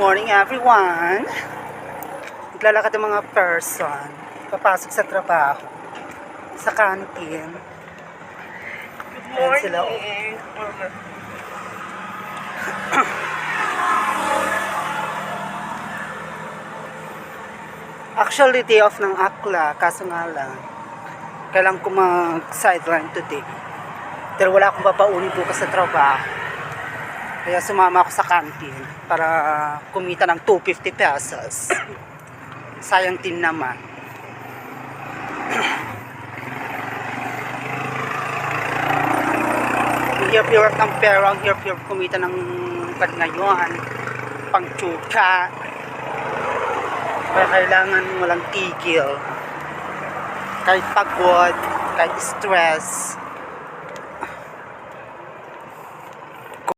morning everyone. Naglalakad ang mga person papasok sa trabaho sa canteen. Good morning. Sila, oh. Actually day off ng AKLA, kaso nga lang kailangan ko mag-sideline today. Pero wala akong papaunin bukas sa trabaho. Kaya sumama ako sa canteen para kumita ng 250 pesos. Sayang din naman. Ang hirap-hirap ng pera, ang hirap-hirap kumita ng pad ngayon. Pang tsuka. Kaya kailangan walang tigil. Kahit pagod, kahit stress,